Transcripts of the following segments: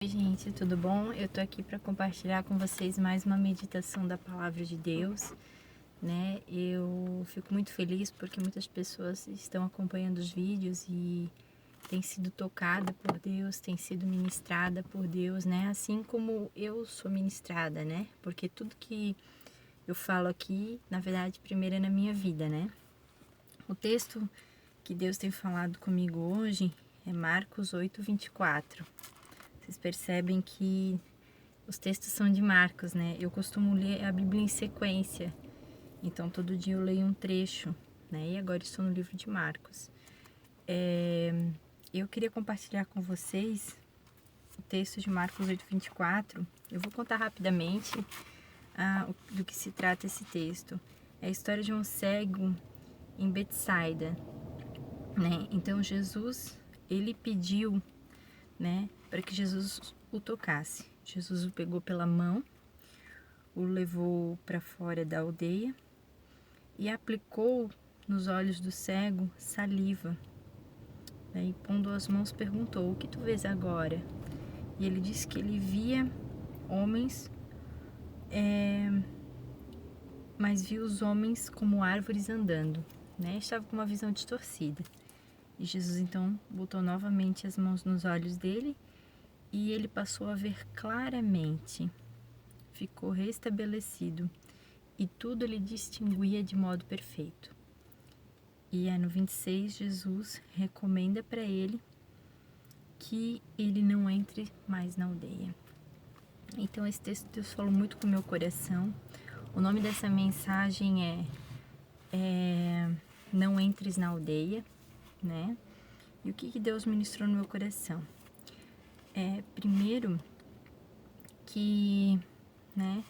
Oi gente, tudo bom? Eu tô aqui para compartilhar com vocês mais uma meditação da Palavra de Deus, né? Eu fico muito feliz porque muitas pessoas estão acompanhando os vídeos e têm sido tocada por Deus, têm sido ministrada por Deus, né? Assim como eu sou ministrada, né? Porque tudo que eu falo aqui, na verdade, primeiro é na minha vida, né? O texto que Deus tem falado comigo hoje é Marcos 8:24. Vocês percebem que os textos são de Marcos, né? Eu costumo ler a Bíblia em sequência, então todo dia eu leio um trecho, né? E agora estou no livro de Marcos. Eu queria compartilhar com vocês o texto de Marcos 8:24. Eu vou contar rapidamente do que se trata esse texto. É a história de um cego em Betsaida, né? Então Jesus, ele pediu, né, para que Jesus o tocasse. Jesus o pegou pela mão, o levou para fora da aldeia e aplicou nos olhos do cego saliva. E pondo as mãos perguntou: "O que tu vês agora?" E ele disse que ele via homens, mas via os homens como árvores andando, né? Estava com uma visão distorcida. E Jesus então botou novamente as mãos nos olhos dele e ele passou a ver claramente. Ficou restabelecido e tudo ele distinguia de modo perfeito. E no 26, Jesus recomenda para ele que ele não entre mais na aldeia. Então esse texto Deus falou muito com o meu coração. O nome dessa mensagem é Não Entres na Aldeia, né? E o que Deus ministrou no meu coração? Primeiro que, né,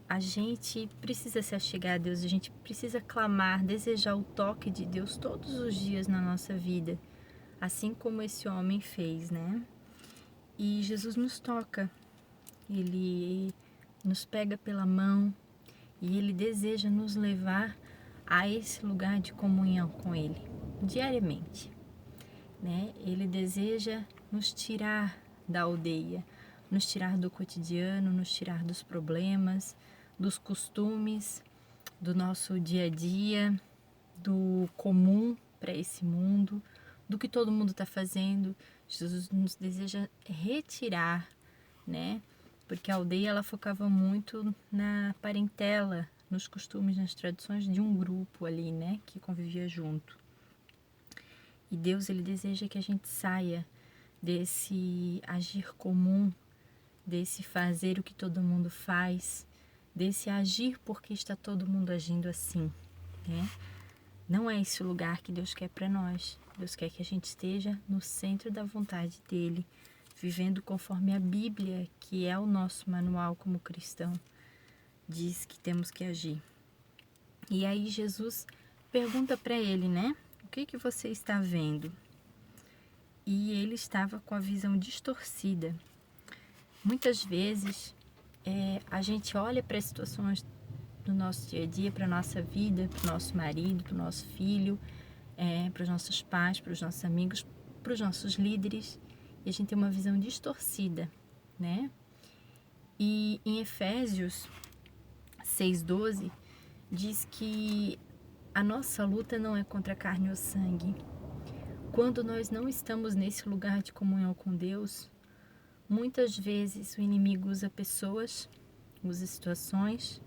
a gente precisa se achegar a Deus, a gente precisa clamar, desejar o toque de Deus todos os dias na nossa vida, assim como esse homem fez, né? E Jesus nos toca, ele nos pega pela mão e ele deseja nos levar a esse lugar de comunhão com ele, diariamente, né? Ele deseja nos tirar da aldeia, nos tirar do cotidiano, nos tirar dos problemas, dos costumes, do nosso dia a dia, do comum para esse mundo, do que todo mundo está fazendo. Jesus nos deseja retirar, né? Porque a aldeia ela focava muito na parentela, nos costumes, nas tradições de um grupo ali, né? Que convivia junto. E Deus ele deseja que a gente saia desse agir comum, desse fazer o que todo mundo faz, desse agir porque está todo mundo agindo assim, né? Não é esse o lugar que Deus quer para nós. Deus quer que a gente esteja no centro da vontade dele, vivendo conforme a Bíblia, que é o nosso manual como cristão, diz que temos que agir. E aí Jesus pergunta para ele, né? O que você está vendo? E ele estava com a visão distorcida. Muitas vezes a gente olha para as situações do nosso dia a dia, para a nossa vida, para o nosso marido, para o nosso filho, para os nossos pais, para os nossos amigos, para os nossos líderes, e a gente tem uma visão distorcida, né? E em Efésios 6:12 diz que a nossa luta não é contra a carne ou sangue. Quando nós não estamos nesse lugar de comunhão com Deus, muitas vezes o inimigo usa pessoas, usa situações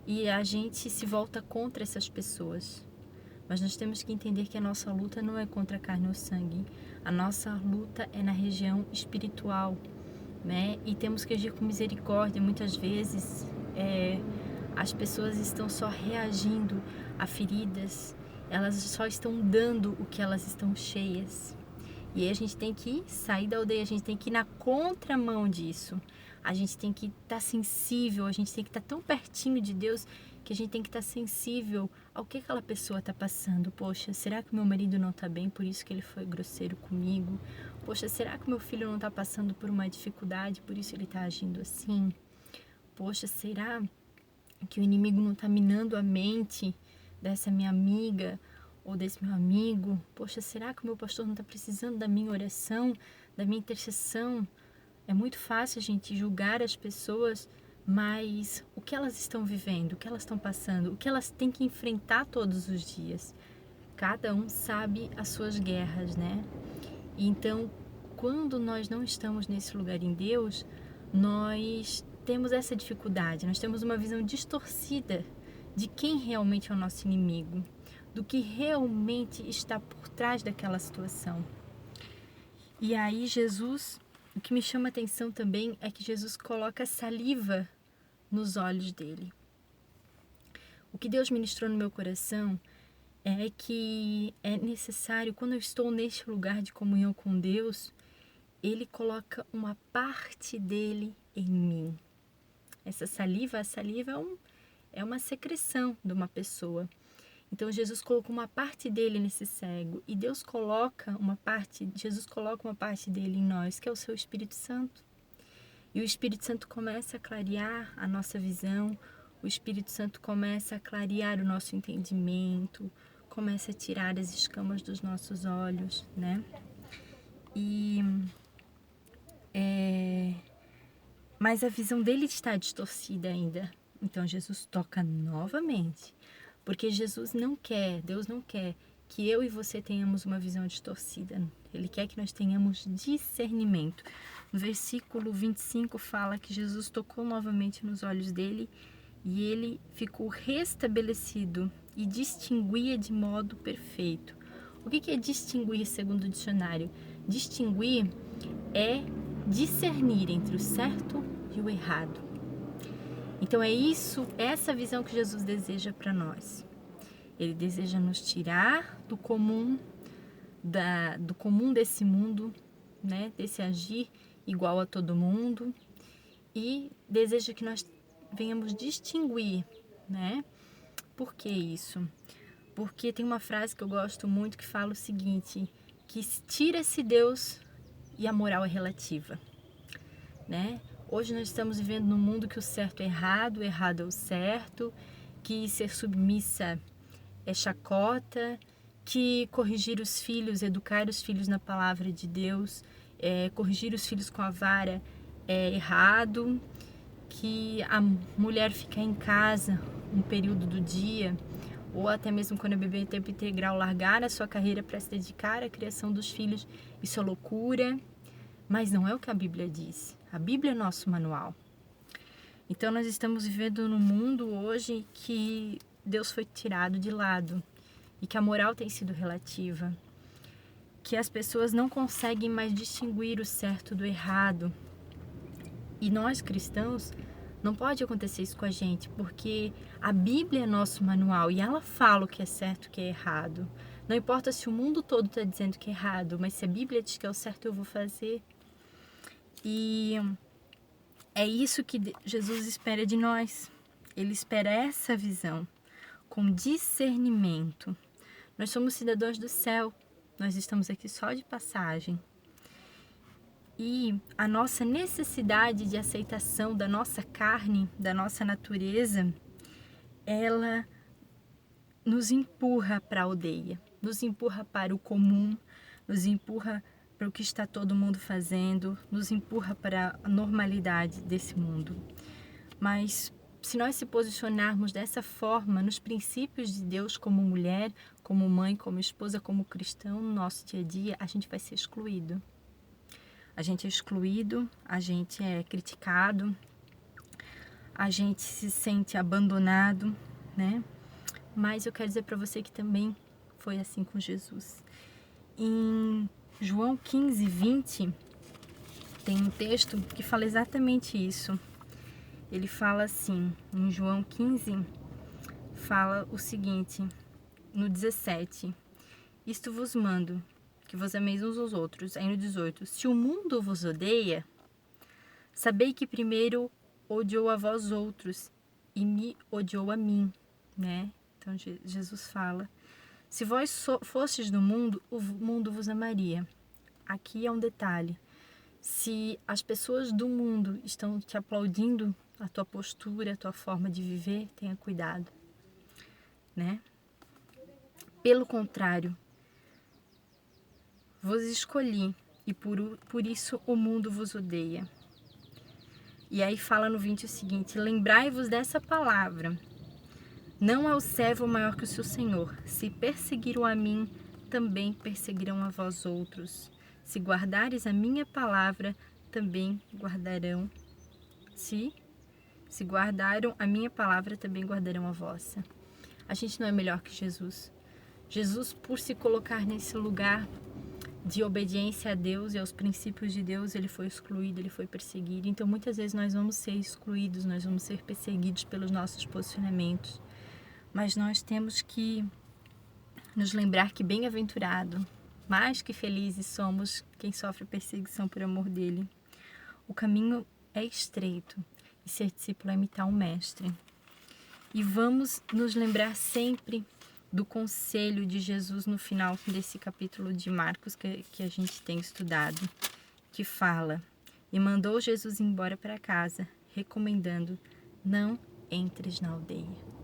e a gente se volta contra essas pessoas. Mas nós temos que entender que a nossa luta não é contra a carne ou sangue. A nossa luta é na região espiritual, né? E temos que agir com misericórdia. Muitas vezes as pessoas estão só reagindo a feridas, elas só estão dando o que elas estão cheias. E aí a gente tem que sair da aldeia, a gente tem que ir na contramão disso. A gente tem que estar sensível, a gente tem que estar tão pertinho de Deus que a gente tem que estar sensível ao que aquela pessoa está passando. Poxa, será que meu marido não está bem, por isso que ele foi grosseiro comigo? Poxa, será que meu filho não está passando por uma dificuldade, por isso ele está agindo assim? Poxa, será que o inimigo não está minando a mente dessa minha amiga ou desse meu amigo? Poxa, será que o meu pastor não está precisando da minha oração, da minha intercessão. É muito fácil a gente julgar as pessoas, mas o que elas estão vivendo, o que elas estão passando, o que elas têm que enfrentar todos os dias. Cada um sabe as suas guerras, né? Então, quando nós não estamos nesse lugar em Deus, nós temos essa dificuldade, nós temos uma visão distorcida de quem realmente é o nosso inimigo, do que realmente está por trás daquela situação. E aí Jesus, o que me chama a atenção também é que Jesus coloca saliva nos olhos dele. O que Deus ministrou no meu coração é que é necessário, quando eu estou neste lugar de comunhão com Deus, Ele coloca uma parte dele em mim. Essa saliva, a saliva é uma secreção de uma pessoa. Então Jesus colocou uma parte dele nesse cego e Jesus coloca uma parte dele em nós, que é o seu Espírito Santo. E o Espírito Santo começa a clarear a nossa visão, o Espírito Santo começa a clarear o nosso entendimento, começa a tirar as escamas dos nossos olhos, né? Mas a visão dele está distorcida ainda. Então Jesus toca novamente, porque Deus não quer que eu e você tenhamos uma visão distorcida. Ele quer que nós tenhamos discernimento. No versículo 25 fala que Jesus tocou novamente nos olhos dele e ele ficou restabelecido e distinguia de modo perfeito. O que é distinguir segundo o dicionário? Distinguir é discernir entre o certo e o errado. Então é essa visão que Jesus deseja para nós. Ele deseja nos tirar do comum, do comum desse mundo, né? Desse agir igual a todo mundo, e deseja que nós venhamos distinguir, né? Por que isso? Porque tem uma frase que eu gosto muito que fala o seguinte, que tira-se Deus e a moral é relativa, né? Hoje nós estamos vivendo num mundo que o certo é errado, o errado é o certo, que ser submissa é chacota, que corrigir os filhos, educar os filhos na palavra de Deus, corrigir os filhos com a vara é errado, que a mulher ficar em casa um período do dia, ou até mesmo quando é bebê em tempo integral, largar a sua carreira para se dedicar à criação dos filhos, isso é loucura. Mas não é o que a Bíblia diz. A Bíblia é nosso manual. Então nós estamos vivendo num mundo hoje que Deus foi tirado de lado e que a moral tem sido relativa, que as pessoas não conseguem mais distinguir o certo do errado. E nós cristãos, não pode acontecer isso com a gente, porque a Bíblia é nosso manual e ela fala o que é certo e o que é errado. Não importa se o mundo todo está dizendo que é errado, mas se a Bíblia diz que é o certo, eu vou fazer. E é isso que Jesus espera de nós. Ele espera essa visão, com discernimento. Nós somos cidadãos do céu, nós estamos aqui só de passagem. E a nossa necessidade de aceitação da nossa carne, da nossa natureza, ela nos empurra para a aldeia, nos empurra para o comum, nos empurra para o que está todo mundo fazendo, nos empurra para a normalidade desse mundo. Mas se nós se posicionarmos dessa forma nos princípios de Deus como mulher, como mãe, como esposa, como cristão, no nosso dia a dia, a gente vai ser excluído. A gente é excluído, a gente é criticado, a gente se sente abandonado, né? Mas eu quero dizer para você que também foi assim com Jesus. Em João 15, 20, tem um texto que fala exatamente isso. Ele fala assim, em João 15, fala o seguinte, no 17, isto vos mando, que vos ameis uns aos outros. Aí no 18, se o mundo vos odeia, sabei que primeiro odiou a vós outros e me odiou a mim, né? Então Jesus fala, se vós fostes do mundo, o mundo vos amaria. Aqui é um detalhe, se as pessoas do mundo estão te aplaudindo a tua postura, a tua forma de viver, tenha cuidado, né? Pelo contrário, vos escolhi e por isso o mundo vos odeia. E aí fala no 20 o seguinte: lembrai-vos dessa palavra, não há o servo maior que o seu Senhor. Se perseguiram a mim, também perseguirão a vós outros. Se guardares a minha palavra, também guardarão. Se guardaram a minha palavra, também guardarão a vossa. A gente não é melhor que Jesus. Jesus, por se colocar nesse lugar de obediência a Deus e aos princípios de Deus, ele foi excluído, ele foi perseguido. Então, muitas vezes nós vamos ser excluídos, nós vamos ser perseguidos pelos nossos posicionamentos. Mas nós temos que nos lembrar que bem-aventurado, mais que felizes somos quem sofre perseguição por amor dele. O caminho é estreito e ser discípulo é imitar um mestre. E vamos nos lembrar sempre do conselho de Jesus no final desse capítulo de Marcos que a gente tem estudado, que fala: e mandou Jesus embora para casa, recomendando: não entres na aldeia.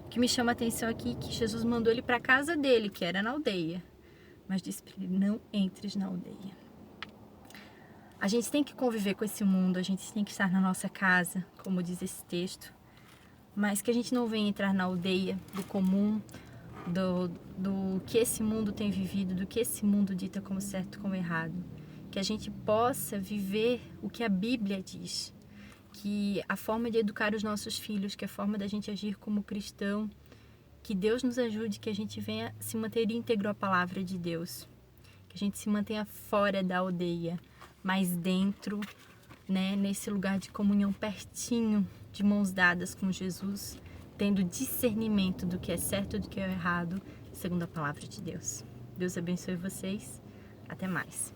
O que me chama a atenção aqui é que Jesus mandou ele para a casa dele, que era na aldeia, mas disse para ele: não entres na aldeia. A gente tem que conviver com esse mundo, a gente tem que estar na nossa casa, como diz esse texto, mas que a gente não venha entrar na aldeia do comum, do que esse mundo tem vivido, do que esse mundo dita como certo e como errado. Que a gente possa viver o que a Bíblia diz, que a forma de educar os nossos filhos, que a forma da gente agir como cristão, que Deus nos ajude, que a gente venha se manter íntegro à palavra de Deus, que a gente se mantenha fora da aldeia, mas dentro, né, nesse lugar de comunhão pertinho, de mãos dadas com Jesus, tendo discernimento do que é certo e do que é errado, segundo a palavra de Deus. Deus abençoe vocês. Até mais.